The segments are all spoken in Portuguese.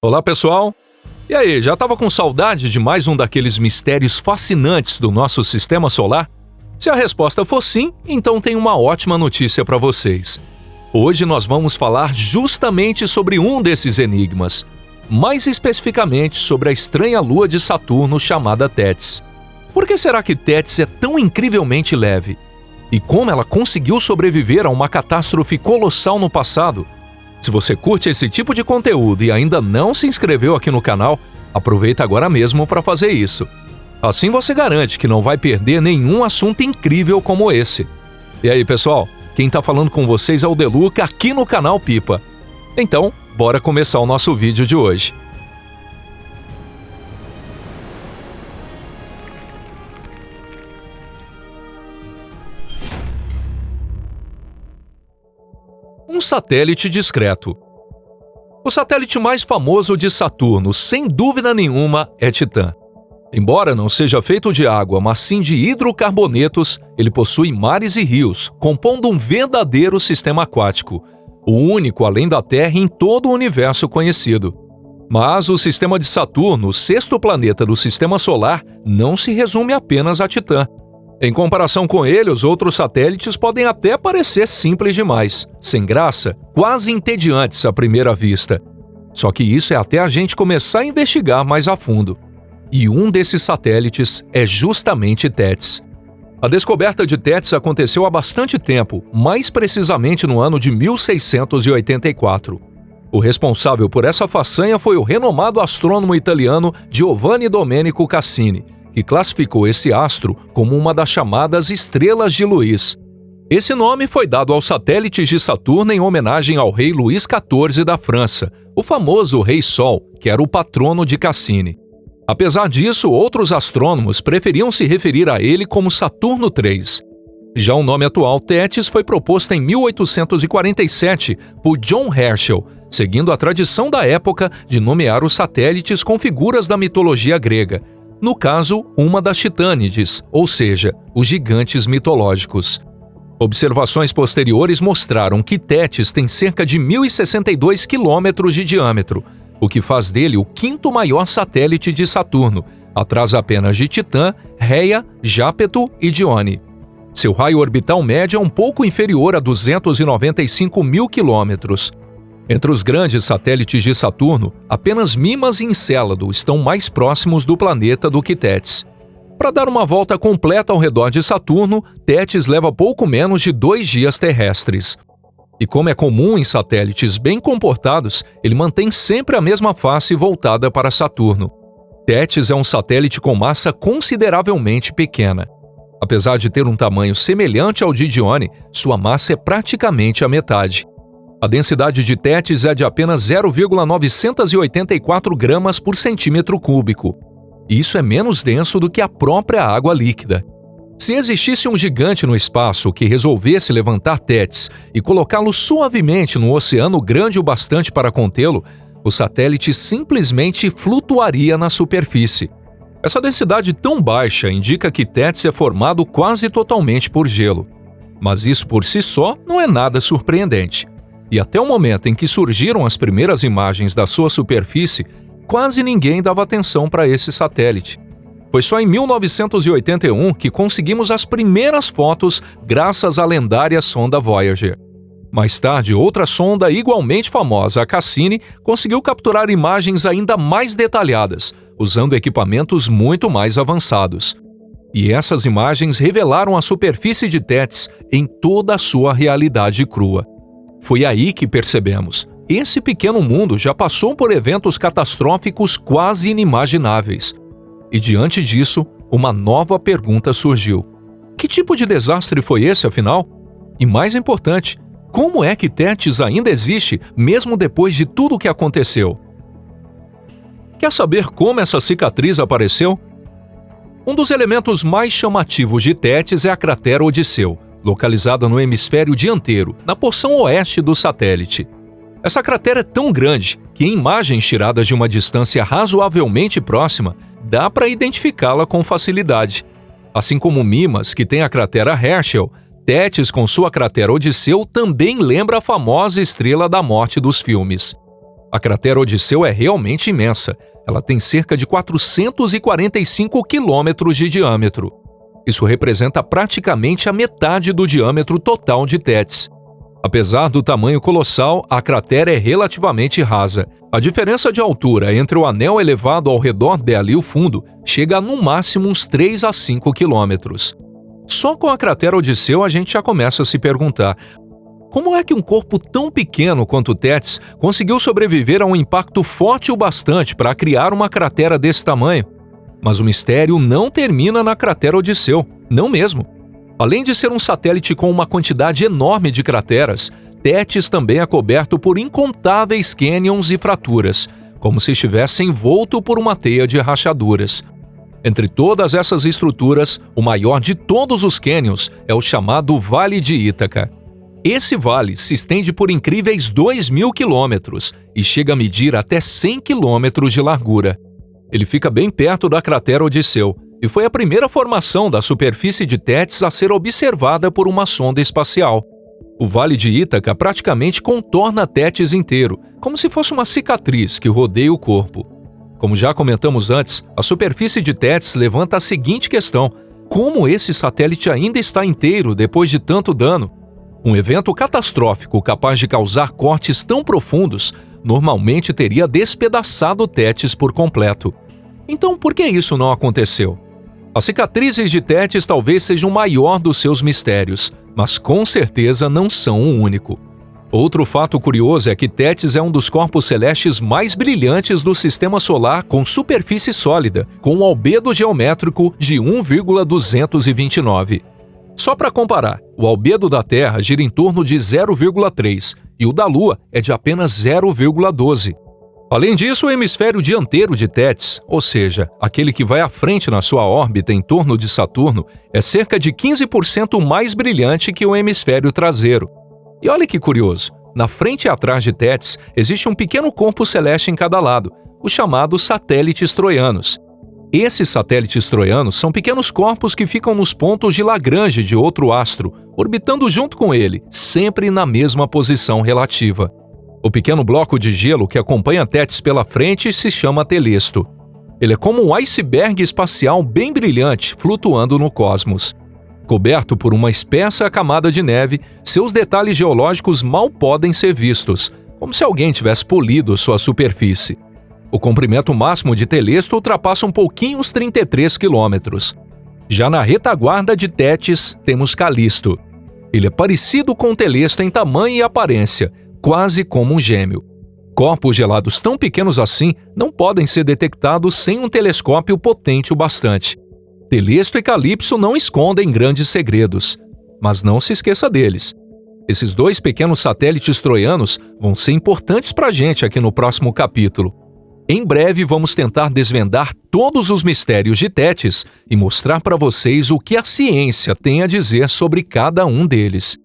Olá, pessoal! E aí, já estava com saudade de mais um daqueles mistérios fascinantes do nosso sistema solar? Se a resposta for sim, então tem uma ótima notícia para vocês. Hoje nós vamos falar justamente sobre um desses enigmas, mais especificamente sobre a estranha lua de Saturno chamada Tétis. Por que será que Tétis é tão incrivelmente leve? E como ela conseguiu sobreviver a uma catástrofe colossal no passado? Se você curte esse tipo de conteúdo e ainda não se inscreveu aqui no canal, aproveita agora mesmo para fazer isso. Assim você garante que não vai perder nenhum assunto incrível como esse. E aí, pessoal? Quem está falando com vocês é o Deluca aqui no canal Pipa. Então, bora começar o nosso vídeo de hoje. Um satélite discreto. O satélite mais famoso de Saturno, sem dúvida nenhuma, é Titã. Embora não seja feito de água, mas sim de hidrocarbonetos, ele possui mares e rios, compondo um verdadeiro sistema aquático, o único além da Terra em todo o universo conhecido. Mas o sistema de Saturno, o sexto planeta do sistema solar, não se resume apenas a Titã. Em comparação com ele, os outros satélites podem até parecer simples demais, sem graça, quase entediantes à primeira vista. Só que isso é até a gente começar a investigar mais a fundo. E um desses satélites é justamente Tétis. A descoberta de Tétis aconteceu há bastante tempo, mais precisamente no ano de 1684. O responsável por essa façanha foi o renomado astrônomo italiano Giovanni Domenico Cassini, que classificou esse astro como uma das chamadas estrelas de Luís. Esse nome foi dado aos satélites de Saturno em homenagem ao rei Luís XIV da França, o famoso Rei Sol, que era o patrono de Cassini. Apesar disso, outros astrônomos preferiam se referir a ele como Saturno III. Já o nome atual Tétis foi proposto em 1847 por John Herschel, seguindo a tradição da época de nomear os satélites com figuras da mitologia grega, no caso, uma das Titânides, ou seja, os gigantes mitológicos. Observações posteriores mostraram que Tétis tem cerca de 1.062 quilômetros de diâmetro, o que faz dele o quinto maior satélite de Saturno, atrás apenas de Titã, Rheia, Jápeto e Dione. Seu raio orbital médio é um pouco inferior a 295 mil quilômetros. Entre os grandes satélites de Saturno, apenas Mimas e Encélado estão mais próximos do planeta do que Tétis. Para dar uma volta completa ao redor de Saturno, Tétis leva pouco menos de 2 dias terrestres. E como é comum em satélites bem comportados, ele mantém sempre a mesma face voltada para Saturno. Tétis é um satélite com massa consideravelmente pequena. Apesar de ter um tamanho semelhante ao de Dione, sua massa é praticamente a metade. A densidade de Tétis é de apenas 0,984 gramas por centímetro cúbico. Isso é menos denso do que a própria água líquida. Se existisse um gigante no espaço que resolvesse levantar Tétis e colocá-lo suavemente no oceano grande o bastante para contê-lo, o satélite simplesmente flutuaria na superfície. Essa densidade tão baixa indica que Tétis é formado quase totalmente por gelo. Mas isso por si só não é nada surpreendente. E até o momento em que surgiram as primeiras imagens da sua superfície, quase ninguém dava atenção para esse satélite. Foi só em 1981 que conseguimos as primeiras fotos graças à lendária sonda Voyager. Mais tarde, outra sonda igualmente famosa, a Cassini, conseguiu capturar imagens ainda mais detalhadas, usando equipamentos muito mais avançados. E essas imagens revelaram a superfície de Tétis em toda a sua realidade crua. Foi aí que percebemos: esse pequeno mundo já passou por eventos catastróficos quase inimagináveis. E diante disso, uma nova pergunta surgiu. Que tipo de desastre foi esse, afinal? E mais importante, como é que Tétis ainda existe, mesmo depois de tudo o que aconteceu? Quer saber como essa cicatriz apareceu? Um dos elementos mais chamativos de Tétis é a cratera Odisseu, localizada no hemisfério dianteiro, na porção oeste do satélite. Essa cratera é tão grande que, em imagens tiradas de uma distância razoavelmente próxima, dá para identificá-la com facilidade. Assim como Mimas, que tem a cratera Herschel, Tétis, com sua cratera Odisseu, também lembra a famosa Estrela da Morte dos filmes. A cratera Odisseu é realmente imensa. Ela tem cerca de 445 quilômetros de diâmetro. Isso representa praticamente a metade do diâmetro total de Tétis. Apesar do tamanho colossal, a cratera é relativamente rasa. A diferença de altura entre o anel elevado ao redor dela e o fundo chega a no máximo uns 3 a 5 quilômetros. Só com a cratera Odisseu a gente já começa a se perguntar: como é que um corpo tão pequeno quanto Tétis conseguiu sobreviver a um impacto forte o bastante para criar uma cratera desse tamanho? Mas o mistério não termina na cratera Odisseu, não mesmo. Além de ser um satélite com uma quantidade enorme de crateras, Tétis também é coberto por incontáveis cânions e fraturas, como se estivesse envolto por uma teia de rachaduras. Entre todas essas estruturas, o maior de todos os cânions é o chamado Vale de Ítaca. Esse vale se estende por incríveis 2.000 quilômetros e chega a medir até 100 quilômetros de largura. Ele fica bem perto da cratera Odisseu e foi a primeira formação da superfície de Tétis a ser observada por uma sonda espacial. O Vale de Ítaca praticamente contorna Tétis inteiro, como se fosse uma cicatriz que rodeia o corpo. Como já comentamos antes, a superfície de Tétis levanta a seguinte questão: como esse satélite ainda está inteiro depois de tanto dano? Um evento catastrófico capaz de causar cortes tão profundos normalmente teria despedaçado Tétis por completo. Então, por que isso não aconteceu? As cicatrizes de Tétis talvez sejam o maior dos seus mistérios, mas com certeza não são o único. Outro fato curioso é que Tétis é um dos corpos celestes mais brilhantes do Sistema Solar com superfície sólida, com um albedo geométrico de 1,229. Só para comparar, o albedo da Terra gira em torno de 0,3 e o da Lua é de apenas 0,12. Além disso, o hemisfério dianteiro de Tétis, ou seja, aquele que vai à frente na sua órbita em torno de Saturno, é cerca de 15% mais brilhante que o hemisfério traseiro. E olha que curioso, na frente e atrás de Tétis existe um pequeno corpo celeste em cada lado, os chamados satélites troianos. Esses satélites troianos são pequenos corpos que ficam nos pontos de Lagrange de outro astro, orbitando junto com ele, sempre na mesma posição relativa. O pequeno bloco de gelo que acompanha Tétis pela frente se chama Telesto. Ele é como um iceberg espacial bem brilhante flutuando no cosmos. Coberto por uma espessa camada de neve, seus detalhes geológicos mal podem ser vistos, como se alguém tivesse polido sua superfície. O comprimento máximo de Telesto ultrapassa um pouquinho os 33 quilômetros. Já na retaguarda de Tétis, temos Calisto. Ele é parecido com Telesto em tamanho e aparência, quase como um gêmeo. Corpos gelados tão pequenos assim não podem ser detectados sem um telescópio potente o bastante. Telesto e Calipso não escondem grandes segredos, mas não se esqueça deles. Esses dois pequenos satélites troianos vão ser importantes para a gente aqui no próximo capítulo. Em breve vamos tentar desvendar todos os mistérios de Tétis e mostrar para vocês o que a ciência tem a dizer sobre cada um deles.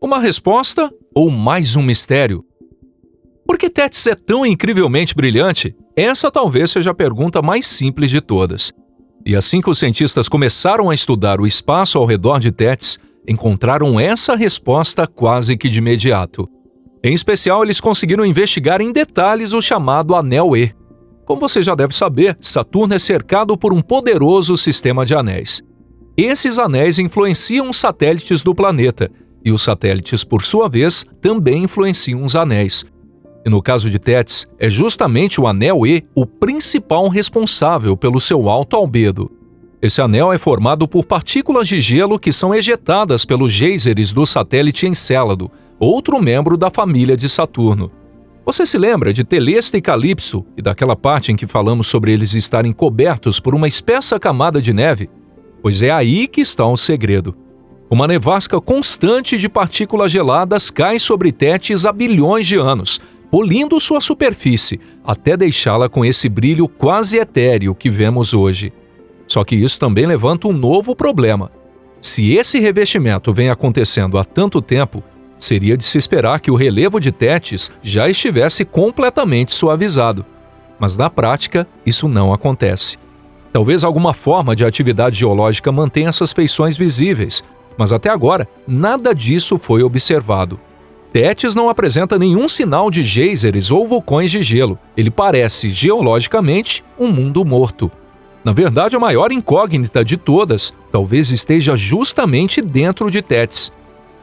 Uma resposta ou mais um mistério? Por que Tétis é tão incrivelmente brilhante? Essa talvez seja a pergunta mais simples de todas. E assim que os cientistas começaram a estudar o espaço ao redor de Tétis, encontraram essa resposta quase que de imediato. Em especial, eles conseguiram investigar em detalhes o chamado Anel E. Como você já deve saber, Saturno é cercado por um poderoso sistema de anéis. Esses anéis influenciam os satélites do planeta, e os satélites, por sua vez, também influenciam os anéis. E no caso de Tétis, é justamente o Anel E o principal responsável pelo seu alto albedo. Esse anel é formado por partículas de gelo que são ejetadas pelos geysers do satélite Encélado, outro membro da família de Saturno. Você se lembra de Telesto e Calipso e daquela parte em que falamos sobre eles estarem cobertos por uma espessa camada de neve? Pois é aí que está o segredo. Uma nevasca constante de partículas geladas cai sobre Tétis há bilhões de anos, polindo sua superfície, até deixá-la com esse brilho quase etéreo que vemos hoje. Só que isso também levanta um novo problema. Se esse revestimento vem acontecendo há tanto tempo, seria de se esperar que o relevo de Tétis já estivesse completamente suavizado. Mas na prática, isso não acontece. Talvez alguma forma de atividade geológica mantenha essas feições visíveis, mas até agora nada disso foi observado. Tétis não apresenta nenhum sinal de geysers ou vulcões de gelo. Ele parece, geologicamente, um mundo morto. Na verdade, a maior incógnita de todas talvez esteja justamente dentro de Tétis.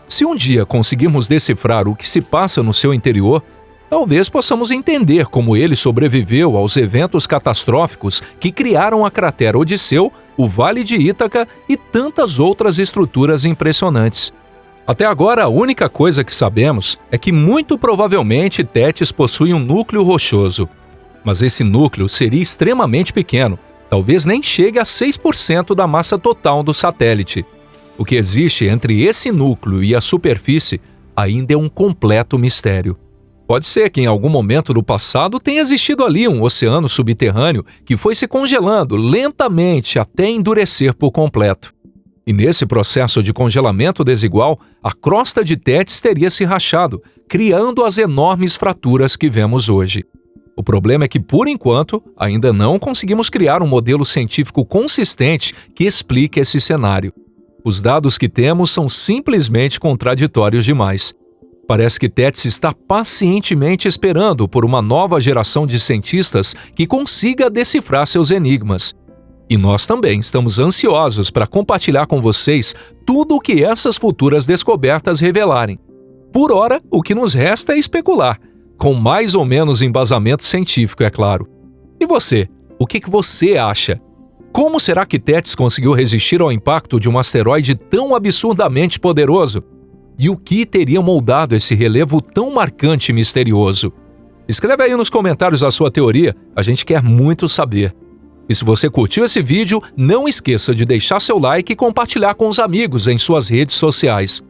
Se um dia conseguirmos decifrar o que se passa no seu interior, talvez possamos entender como ele sobreviveu aos eventos catastróficos que criaram a cratera Odisseu, o Vale de Ítaca e tantas outras estruturas impressionantes. Até agora, a única coisa que sabemos é que muito provavelmente Tétis possui um núcleo rochoso. Mas esse núcleo seria extremamente pequeno, talvez nem chegue a 6% da massa total do satélite. O que existe entre esse núcleo e a superfície ainda é um completo mistério. Pode ser que em algum momento do passado tenha existido ali um oceano subterrâneo que foi se congelando lentamente até endurecer por completo. E nesse processo de congelamento desigual, a crosta de Tétis teria se rachado, criando as enormes fraturas que vemos hoje. O problema é que, por enquanto, ainda não conseguimos criar um modelo científico consistente que explique esse cenário. Os dados que temos são simplesmente contraditórios demais. Parece que Tétis está pacientemente esperando por uma nova geração de cientistas que consiga decifrar seus enigmas. E nós também estamos ansiosos para compartilhar com vocês tudo o que essas futuras descobertas revelarem. Por ora, o que nos resta é especular, com mais ou menos embasamento científico, é claro. E você? O que você acha? Como será que Tétis conseguiu resistir ao impacto de um asteroide tão absurdamente poderoso? E o que teria moldado esse relevo tão marcante e misterioso? Escreve aí nos comentários a sua teoria, a gente quer muito saber. E se você curtiu esse vídeo, não esqueça de deixar seu like e compartilhar com os amigos em suas redes sociais.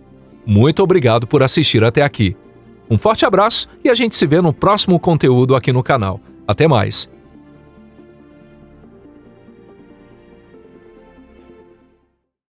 Muito obrigado por assistir até aqui. Um forte abraço e a gente se vê no próximo conteúdo aqui no canal. Até mais!